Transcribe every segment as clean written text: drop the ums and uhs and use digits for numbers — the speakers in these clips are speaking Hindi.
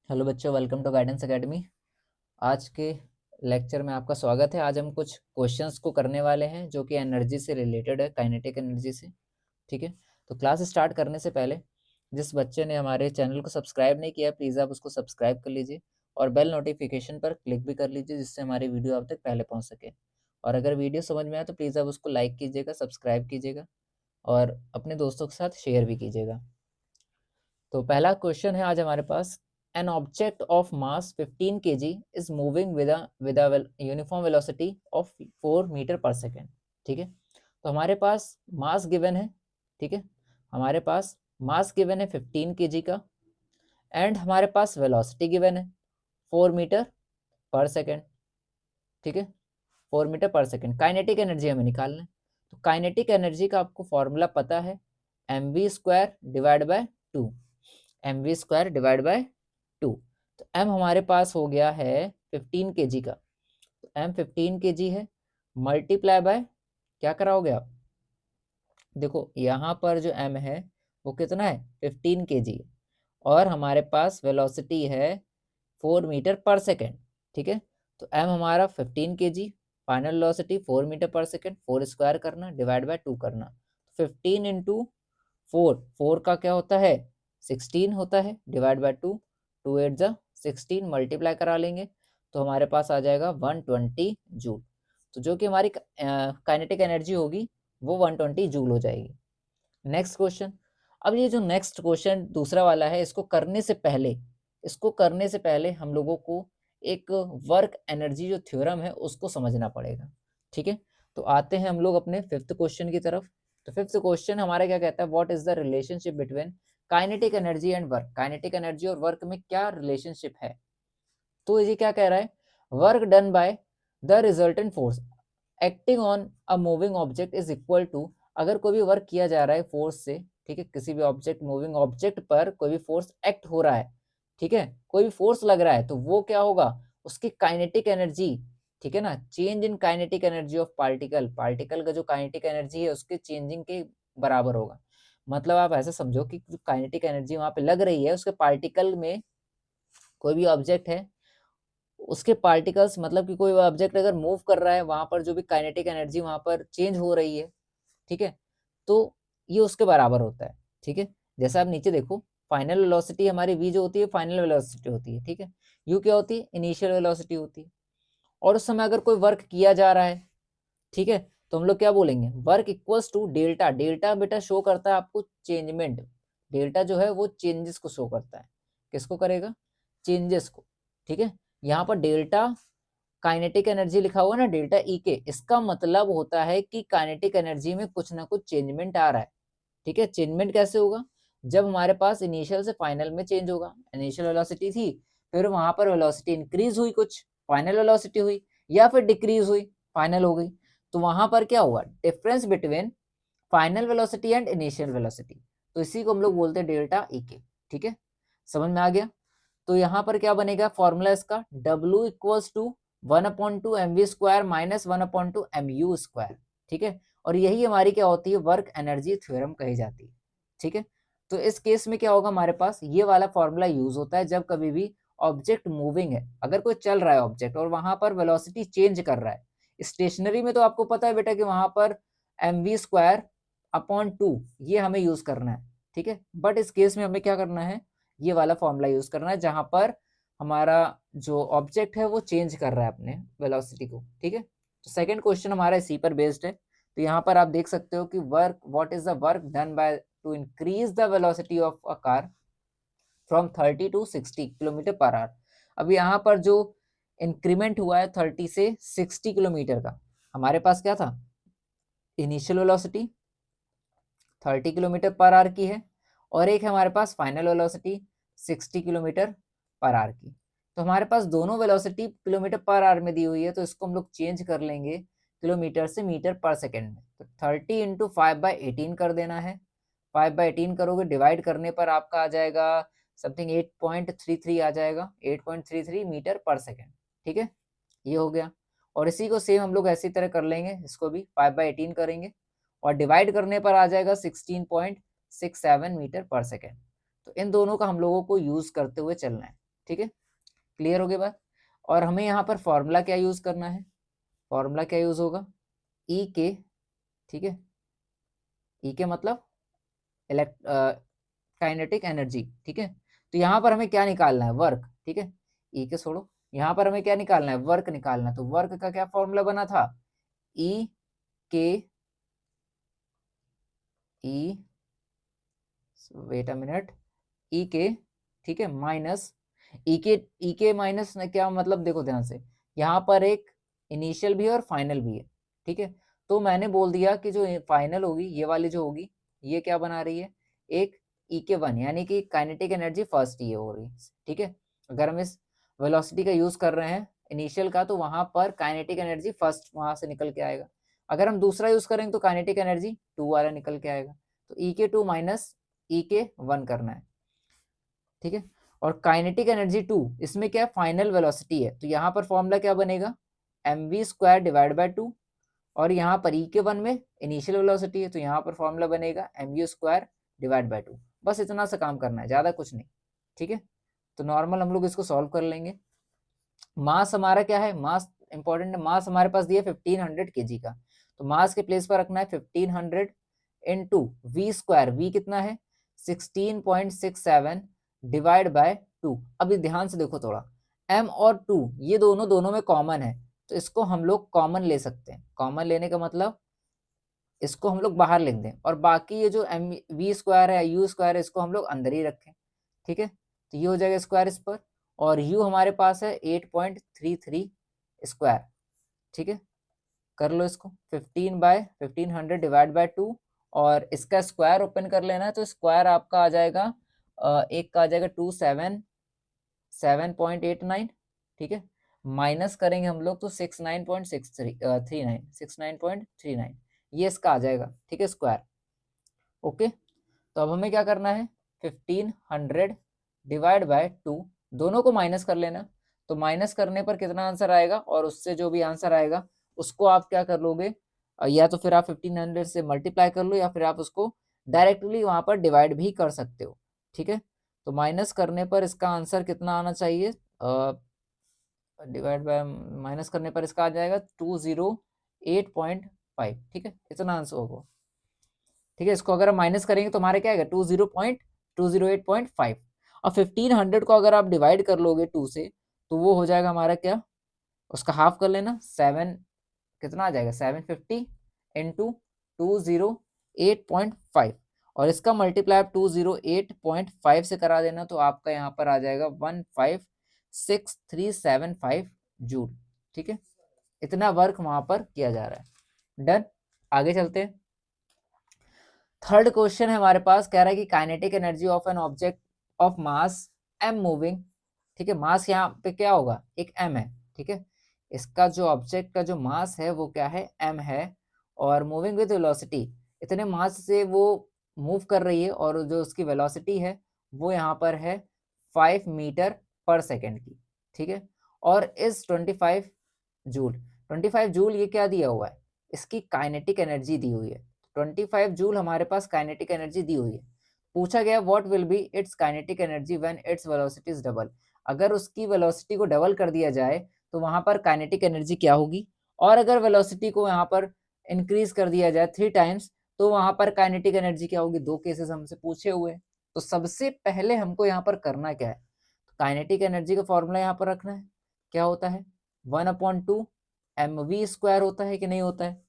हेलो बच्चों, वेलकम टू गाइडेंस एकेडमी। आज के लेक्चर में आपका स्वागत है। आज हम कुछ क्वेश्चंस को करने वाले हैं जो कि एनर्जी से रिलेटेड है, काइनेटिक एनर्जी से। ठीक है, तो क्लास स्टार्ट करने से पहले जिस बच्चे ने हमारे चैनल को सब्सक्राइब नहीं किया, प्लीज़ आप उसको सब्सक्राइब कर लीजिए और बेल नोटिफिकेशन पर क्लिक भी कर लीजिए, जिससे हमारी वीडियो आप तक पहले पहुँच सके। और अगर वीडियो समझ में आए तो प्लीज़ आप उसको लाइक कीजिएगा, सब्सक्राइब कीजिएगा और अपने दोस्तों के साथ शेयर भी कीजिएगा। तो पहला क्वेश्चन है आज हमारे पास, an object of mass 15 kg is moving with a uniform velocity of 4 metre per second. ठीक है, तो हमारे पास मास गिवन है। ठीक है, हमारे पास मास गिवन है 15 kg का एंड हमारे पास वेलोसिटी गिवन है 4 मीटर पर सेकेंड। ठीक है, 4 metre per second. Kinetic energy हमें निकालना है। तो काइनेटिक एनर्जी का आपको फॉर्मूला पता है, mv² divide by 2, mv² divide by 2। तो m हमारे पास हो गया है 15 kg का, तो m 15 kg है, मल्टीप्लाई बाय क्या कराओगे आप, देखो यहाँ पर जो m है वो कितना है 15 kg और हमारे पास वेलोसिटी है 4 मीटर पर सेकेंड। ठीक है, तो m हमारा 15 kg, final velocity 4 metre per second, 4 square करना डिवाइड बाय 2 करना। 15 इंटू 4, 4 का क्या होता है 16 होता है, डिवाइड बाय 2, 2 8 जा 16, मल्टीप्लाई करा लेंगे तो हमारे पास आ जाएगा 120 जूल। तो जो कि हमारी काइनेटिक एनर्जी होगी वो 120 जूल हो जाएगी। Next question. अब ये जो नेक्स्ट क्वेश्चन दूसरा वाला है, इसको करने से पहले हम लोगों को एक वर्क एनर्जी जो थ्योरम है उसको समझना पड़ेगा। ठीक है, तो आते हैं हम लोग अपने फिफ्थ क्वेश्चन की तरफ। तो फिफ्थ क्वेश्चन हमारा क्या कहता है, what is the relationship between kinetic energy and work. Kinetic energy और वर्क में क्या रिलेशनशिप है। तो ये क्या कह रहा है, work done by the resultant force acting on a moving object is equal to, अगर कोई भी वर्क किया जा रहा है फोर्स से, ठीक है, किसी भी ऑब्जेक्ट, मूविंग ऑब्जेक्ट पर कोई भी फोर्स एक्ट हो रहा है, ठीक है, कोई भी फोर्स लग रहा है, तो वो क्या होगा, उसकी काइनेटिक एनर्जी, ठीक है ना, change in kinetic energy of particle, particle का जो काइनेटिक एनर्जी है उसके चेंजिंग के बराबर होगा। मतलब आप ऐसा समझो कि जो काइनेटिक एनर्जी वहां पे लग रही है उसके पार्टिकल में, कोई भी ऑब्जेक्ट है उसके पार्टिकल्स, मतलब कि कोई ऑब्जेक्ट अगर मूव कर रहा है वहां पर जो भी काइनेटिक एनर्जी वहां पर चेंज हो रही है, ठीक है, तो ये उसके बराबर होता है। ठीक है, जैसे आप नीचे देखो, फाइनल वेलोसिटी हमारी v जो होती है फाइनल वेलोसिटी होती है। ठीक है, u क्या होती है, इनिशियल वेलोसिटी होती है। और उस समय अगर कोई वर्क किया जा रहा है, ठीक है, तो हम लोग क्या बोलेंगे, work equals to delta. Delta बेटा शो करता है आपको चेंजमेंट, डेल्टा जो है वो चेंजेस को शो करता है, किसको करेगा, चेंजेस को। ठीक है, यहाँ पर डेल्टा काइनेटिक एनर्जी लिखा हुआ ना, डेल्टा ई के, इसका मतलब होता है कि काइनेटिक एनर्जी में कुछ ना कुछ चेंजमेंट आ रहा है। ठीक है, चेंजमेंट कैसे होगा, जब हमारे पास इनिशियल से फाइनल में चेंज होगा। इनिशियल वेलोसिटी थी, फिर वहां पर वेलोसिटी इंक्रीज हुई, कुछ फाइनल वेलोसिटी हुई, या फिर डिक्रीज हुई, फाइनल हो गई, तो वहां पर क्या हुआ, difference between final velocity and initial velocity, तो इसी को हम लोग बोलते हैं डेल्टा ई के। ठीक है, समझ में आ गया। तो यहाँ पर क्या बनेगा फॉर्मूला इसका, W equals to 1/2 mv² minus 1/2 mu²। ठीक है, और यही हमारी क्या होती है, वर्क एनर्जी थ्योरम कही जाती है। ठीक है, तो इस केस में क्या होगा, हमारे पास ये वाला फॉर्मूला यूज होता है जब कभी भी ऑब्जेक्ट मूविंग है, अगर कोई चल रहा है ऑब्जेक्ट और वहां पर वेलोसिटी चेंज कर रहा है। स्टेशनरी में तो आपको पता है बेटा कि वहां पर mv²/2 ये हमें यूज करना है। ठीक है, बट इस केस में हमें क्या करना है, ये वाला फॉर्मूला यूज करना है जहां पर हमारा जो ऑब्जेक्ट है वो चेंज कर रहा है अपने वेलोसिटी को। ठीक है, तो सेकंड क्वेश्चन हमारा इसी पर बेस्ड है। तो यहाँ पर आप देख सकते हो कि work, what is the work done by to increase the velocity of a car from 30 to 60 kilometre per hour. अब यहाँ पर जो इंक्रीमेंट हुआ है 30 से 60 किलोमीटर का, हमारे पास क्या था, initial velocity 30 kilometre per hour की है और एक है हमारे पास final velocity 60 kilometre per hour की। तो हमारे पास दोनों वेलोसिटी किलोमीटर पर आवर में दी हुई है, तो इसको हम लोग चेंज कर लेंगे किलोमीटर से मीटर पर सेकेंड में। तो 30 इंटू 5/18 कर देना है, 5/18 करोगे, डिवाइड करने पर आपका आ जाएगा समथिंग 8.33 आ जाएगा, 8.33 मीटर पर सेकेंड। ठीक है, ये हो गया। और इसी को सेम हम लोग ऐसी तरह कर लेंगे, इसको भी 5/18 करेंगे और डिवाइड करने पर आ जाएगा 16.67 मीटर पर सेकेंड। तो इन दोनों का हम लोगों को यूज करते हुए चलना है। ठीक है, क्लियर हो गई बात। और हमें यहाँ पर फॉर्मूला क्या यूज करना है, फॉर्मूला क्या यूज होगा, ई के, ठीक है, ई के मतलब काइनेटिक एनर्जी, ठीक है। तो यहाँ पर हमें क्या निकालना है, वर्क, ठीक है, ई के छोड़ो, यहाँ पर हमें क्या निकालना है, वर्क निकालना है। तो वर्क का क्या फॉर्मूला बना था, ई के, ई, वेट अ मिनट, ई के, ठीक है, माइनस ई के माइनस क्या मतलब, देखो ध्यान से, यहाँ पर एक इनिशियल भी है और फाइनल भी है, ठीक है। तो मैंने बोल दिया कि जो फाइनल होगी, ये वाली जो होगी, ये क्या बना रही है, एक ई के वन, यानी कि काइनेटिक एनर्जी फर्स्ट ये हो रही है, ठीक है। अगर हम इस वेलोसिटी का यूज कर रहे हैं इनिशियल का, तो वहां पर काइनेटिक एनर्जी फर्स्ट वहां से निकल के आएगा। अगर हम दूसरा यूज करेंगे तो काइनेटिक एनर्जी टू वाला निकल के आएगा। तो ई के टू माइनस ई के वन करना है, ठीक है। और काइनेटिक एनर्जी टू, इसमें क्या फाइनल वेलोसिटी है, तो यहाँ पर फॉर्मूला क्या बनेगा, M V square divide by two, और यहाँ पर ई के वन में इनिशियल वेलोसिटी है, तो यहाँ पर फॉर्मूला बनेगा M U square divide by two. बस इतना सा काम करना है, ज़्यादा कुछ नहीं, ठीक है। तो नॉर्मल हम लोग इसको सॉल्व कर लेंगे। मास हमारा क्या है, मास इंपॉर्टेंट है, मास हमारे पास दिया 1500 kg का, तो मास के प्लेस पर रखना है 1500 इंटू वी स्क्वायर, वी कितना है 16.67 डिवाइड बाय टू। अभी ध्यान से देखो थोड़ा, m और 2 ये दोनों में कॉमन है, तो इसको हम लोग कॉमन ले सकते हैं। कॉमन लेने का मतलब इसको हम लोग बाहर लिख दें, और बाकी ये जो एम वी स्क्वायर है, यू स्क्वायर है, इसको हम लोग अंदर ही रखें, ठीक है। तो ये हो जाएगा स्क्वायर इस पर, और u हमारे पास है 8.33 स्क्वायर, ठीक है। कर लो इसको, 15/1500 डिवाइड बाय टू, और इसका स्क्वायर ओपन कर लेना है, तो स्क्वायर आपका आ जाएगा एक का आ जाएगा 277.89, ठीक है। माइनस करेंगे हम लोग तो 69.39 ये इसका आ जाएगा, ठीक है, स्क्वायर। ओके, तो अब हमें क्या करना है, 1500 डिवाइड बाय टू, दोनों को माइनस कर लेना। तो माइनस करने पर कितना आंसर आएगा, और उससे जो भी आंसर आएगा उसको आप क्या कर लोगे, या तो फिर आप 1500 से मल्टीप्लाई कर लो, या फिर आप उसको डायरेक्टली वहां पर डिवाइड भी कर सकते हो, ठीक है। तो माइनस करने पर इसका आंसर कितना आना चाहिए, डिवाइड बाय, माइनस करने पर इसका आ जाएगा 208.5, ठीक है, इतना आंसर होगा, ठीक है। इसको अगर हम माइनस करेंगे तो हमारे क्या आएगा 208.5, और 1500 को अगर आप डिवाइड कर लोगे 2 से, तो वो हो जाएगा हमारा क्या, उसका हाफ कर लेना, 7 कितना आ जाएगा 750 इंटू 208.5, और इसका मल्टीप्लाई आप 208.5 से करा देना, तो आपका यहाँ पर आ जाएगा 156375 जूल, ठीक है। इतना वर्क वहां पर किया जा रहा है। डन, आगे चलते हैं। थर्ड क्वेश्चन है हमारे पास, कह रहा है कि kinetic energy of N object of mass m moving, ठीक है। मास यहाँ पे क्या होगा, एक m है, ठीक है। इसका जो ऑब्जेक्ट का जो मास है वो क्या है, m है, और मूविंग विद वेलोसिटी, इतने मास से वो मूव कर रही है, और जो उसकी वेलोसिटी है वो यहाँ पर है 5 मीटर पर सेकेंड की, ठीक है। और इस 25 जूल ये क्या दिया हुआ है, इसकी काइनेटिक एनर्जी दी हुई है। 25 जूल हमारे पास काइनेटिक एनर्जी दी हुई है। पूछा गया what will be it's kinetic energy when its velocity is double, अगर उसकी वेलोसिटी को डबल कर दिया जाए तो वहां पर काइनेटिक एनर्जी क्या होगी, और अगर वेलोसिटी को यहाँ पर इंक्रीज कर दिया जाए 3 टाइम्स, तो वहां पर काइनेटिक एनर्जी क्या होगी। दो केसेस हमसे पूछे हुए हैं, तो सबसे पहले हमको यहाँ पर करना क्या है, काइनेटिक एनर्जी का फॉर्मूला यहाँ पर रखना है, क्या होता है 1/2 mv स्क्वायर होता है कि नहीं होता है।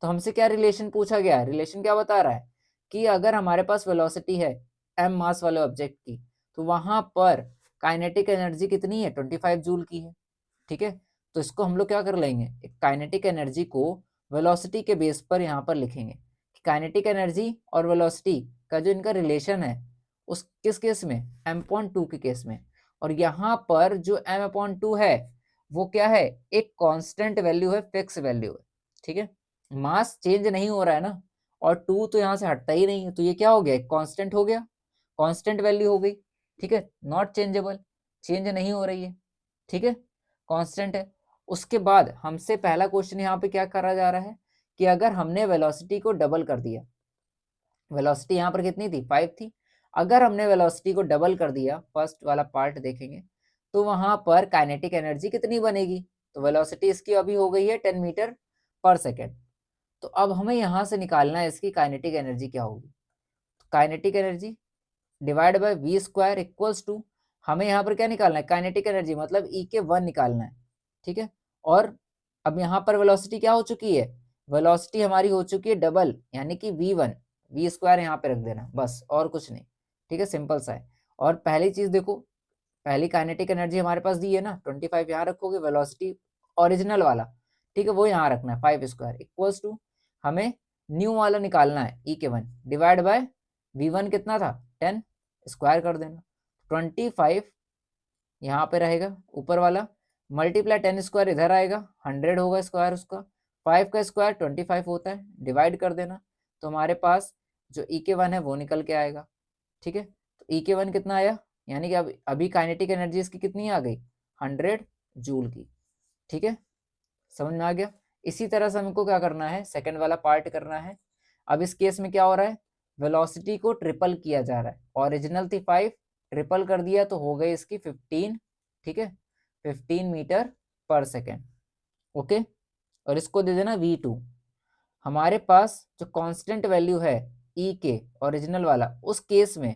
तो हमसे क्या रिलेशन पूछा गया है, रिलेशन क्या बता रहा है कि अगर हमारे पास वेलोसिटी है m मास वाले ऑब्जेक्ट की, तो वहां पर काइनेटिक एनर्जी कितनी है 25 जूल की है, ठीक है। तो इसको हम लोग क्या कर लेंगे, काइनेटिक एनर्जी को वेलोसिटी के बेस पर यहाँ पर लिखेंगे, काइनेटिक एनर्जी और वेलोसिटी का जो इनका रिलेशन है उस किस केस में, m/2 के केस में। और यहाँ पर जो m/2 है वो क्या है, एक कांस्टेंट वैल्यू है, फिक्स वैल्यू है, ठीक है। मास चेंज नहीं हो रहा है ना, और 2 तो यहाँ से हटता ही नहीं है, तो ये क्या हो गया, कांस्टेंट हो गया, कांस्टेंट वैल्यू हो गई, ठीक है, नॉट चेंजेबल, चेंज नहीं हो रही है, ठीक है, कांस्टेंट है। उसके बाद हमसे पहला क्वेश्चन यहाँ पे क्या करा जा रहा है कि अगर हमने वेलोसिटी को डबल कर दिया, वेलोसिटी यहाँ पर कितनी थी 5 थी, अगर हमने वेलोसिटी को डबल कर दिया, फर्स्ट वाला पार्ट देखेंगे, तो वहां पर काइनेटिक एनर्जी कितनी बनेगी? तो वेलोसिटी इसकी अभी हो गई है 10 मीटर पर सेकेंड। तो अब हमें यहाँ से निकालना है इसकी काइनेटिक एनर्जी क्या होगी। तो kinetic energy divide by V square equals to, हमें यहाँ पर क्या निकालना है? काइनेटिक एनर्जी मतलब ई के 1 निकालना है, ठीक है। और अब यहाँ पर वेलोसिटी क्या हो चुकी है? वेलोसिटी हमारी हो चुकी है डबल, यानी कि v1, वी स्क्वायर यहाँ पे रख देना बस, और कुछ नहीं, ठीक है, सिंपल सा है। और पहली चीज देखो, पहली काइनेटिक एनर्जी हमारे पास दी है ना, 25 यहाँ रखोगे, वेलोसिटी ओरिजिनल वाला, ठीक है, वो यहाँ रखना है 5 स्क्वायर इक्वल्स टू, हमें न्यू वाला निकालना है ई के 1 डिवाइड बाय v1 कितना था 10, स्क्वायर कर देना, 25 यहाँ पे रहेगा ऊपर वाला, मल्टीप्लाई 10 स्क्वायर इधर आएगा, 100 होगा स्क्वायर उसका, 5 का स्क्वायर 25 होता है, डिवाइड कर देना, तो हमारे पास जो ई के 1 है वो निकल के आएगा, ठीक है। तो ई के 1 कितना आया, यानी कि अब अभी काइनेटिक एनर्जी इसकी कितनी आ गई? 100 जूल की, ठीक है, समझ में आ गया। इसी तरह से हमको क्या करना है, सेकंड वाला पार्ट करना है। अब इस केस में क्या हो रहा है, वेलोसिटी को ट्रिपल किया जा रहा है, ओरिजिनल थी 5, ट्रिपल कर दिया तो हो गई इसकी 15, ठीक है, 15 मीटर पर सेकेंड, ओके। और इसको दे देना v2। हमारे पास जो कांस्टेंट वैल्यू है ई के ओरिजिनल वाला, उस केस में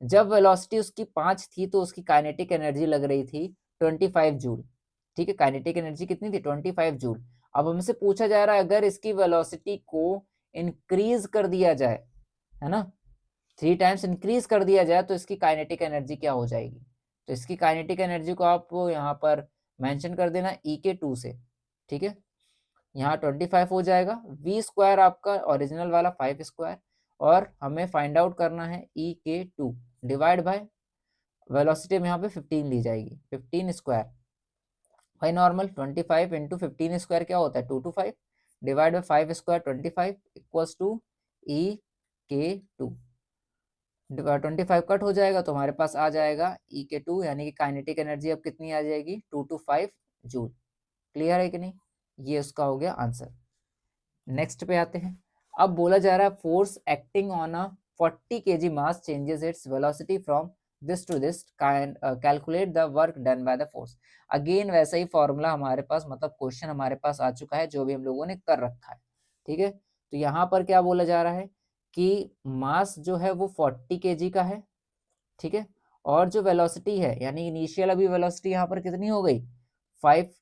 जब वेलोसिटी उसकी 5 थी तो उसकी काइनेटिक एनर्जी लग रही थी 25 जूल, ठीक है, काइनेटिक एनर्जी कितनी थी? 25 जूल। अब हमसे पूछा जा रहा है अगर इसकी वेलोसिटी को इंक्रीज कर दिया जाए, है ना, 3 टाइम्स इंक्रीज कर दिया जाए तो इसकी काइनेटिक एनर्जी क्या हो जाएगी? तो इसकी काइनेटिक एनर्जी को आप यहाँ पर मेंशन कर देना ई के 2 से, ठीक है, यहाँ 25 हो जाएगा, वी स्क्वायर आपका ओरिजिनल वाला 5 स्क्वायर, और हमें फाइंड आउट करना है ई के 2 डिवाइड बाय वेलोसिटी में यहाँ पे 15 ली जाएगी, 15 स्क्वायर भाई नॉर्मल, 25 इंटू 15 स्क्वायर क्या होता है? 225 divide by 5 square 25 equals to ई के 2, 25 कट हो जाएगा तो हमारे पास आ जाएगा ई के 2, यानी कि काइनेटिक एनर्जी अब कितनी आ जाएगी? 225 जूल। क्लियर है कि नहीं? ये उसका हो गया आंसर। नेक्स्ट पे आते हैं। अब बोला जा रहा है force acting on a 40 kg mass changes its velocity from this to this, calculate the work done by the force. Again वैसा ही फॉर्मूला हमारे पास, मतलब क्वेश्चन हमारे पास आ चुका है जो भी हम लोगों ने कर रखा है, ठीक है। तो यहाँ पर क्या बोला जा रहा है कि मास जो है वो 40 kg का है, ठीक है, और जो वेलोसिटी है यानी इनिशियल अभी वेलोसिटी यहाँ पर कितनी हो गई? 5,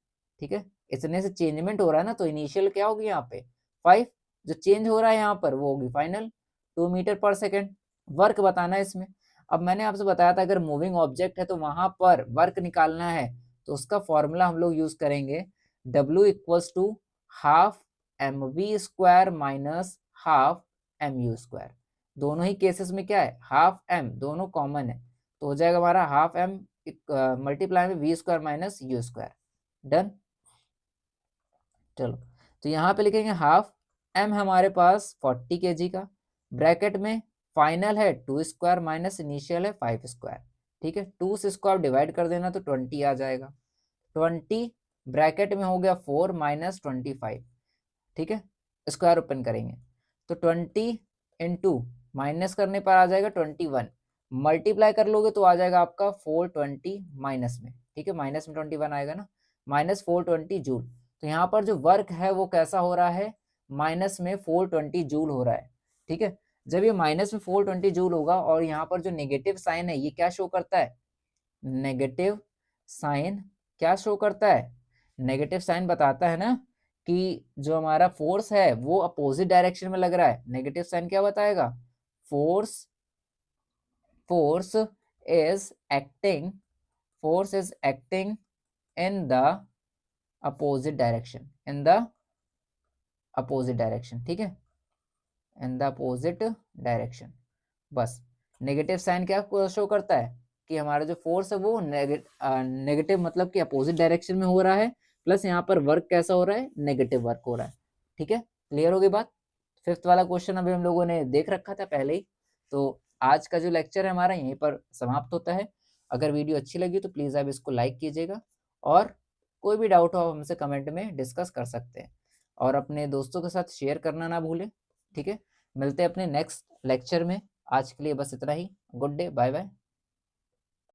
ठीक है, इतने से चेंजमेंट हो रहा है ना, तो इनिशियल क्या होगी यहाँ पे? 5, जो चेंज हो रहा है यहाँ पर वो होगी final 2 metre per second. Work बताना है इसमें। अब मैंने आपसे बताया था अगर मूविंग ऑब्जेक्ट है तो वहां पर वर्क निकालना है तो उसका फॉर्मूला हम लोग यूज करेंगे W equals to half M V square minus half M U square. दोनों ही केसेस में क्या है? हाफ एम, दोनों कॉमन है, तो हो जाएगा हमारा हाफ एम मल्टीप्लाई में V square minus U square. Done. चलो, तो यहाँ पे लिखेंगे हाफ एम हमारे पास 40 kg का, ब्रैकेट में फाइनल है 2 स्क्वायर माइनस इनिशियल है 5 स्क्वायर, ठीक है, 2 से इसको आप डिवाइड कर देना तो 20 आ जाएगा, 20 ब्रैकेट में हो गया 4 माइनस 25, ठीक है, स्क्वायर ओपन करेंगे तो 20 इंटू माइनस करने पर आ जाएगा 21, मल्टीप्लाई कर लोगे तो आ जाएगा आपका 420 माइनस में, ठीक है, माइनस में 21 आएगा ना, माइनस 420 जूल। तो यहाँ पर जो वर्क है वो कैसा हो रहा है? माइनस में 420 जूल हो रहा है, ठीक है। जब ये माइनस में 420 जूल होगा और यहाँ पर जो नेगेटिव साइन है ये क्या शो करता है? नेगेटिव साइन क्या शो करता है? नेगेटिव साइन बताता है ना कि जो हमारा फोर्स है वो अपोजिट डायरेक्शन में लग रहा है। नेगेटिव साइन क्या बताएगा? Force force is acting force is acting in the opposite direction, in the opposite direction, ठीक है, इन द अपोजिट डायरेक्शन। बस नेगेटिव साइन क्या शो करता है कि हमारा जो फोर्स है वो नेगेटिव मतलब कि अपोजिट डायरेक्शन में हो रहा है, प्लस यहाँ पर वर्क कैसा हो रहा है? नेगेटिव वर्क हो रहा है, ठीक है। क्लियर होगी बात? फिफ्थ वाला क्वेश्चन अभी हम लोगों ने देख रखा था पहले ही। तो आज का जो लेक्चर है हमारा यहीं पर समाप्त होता है। अगर वीडियो अच्छी लगी तो प्लीज़ आप इसको लाइक कीजिएगा, और कोई भी डाउट हो आप हमसे कमेंट में डिस्कस कर सकते हैं, और अपने दोस्तों के साथ शेयर करना ना भूलें, ठीक है। मिलते हैं अपने नेक्स्ट लेक्चर में। आज के लिए बस इतना ही। Good day, bye bye.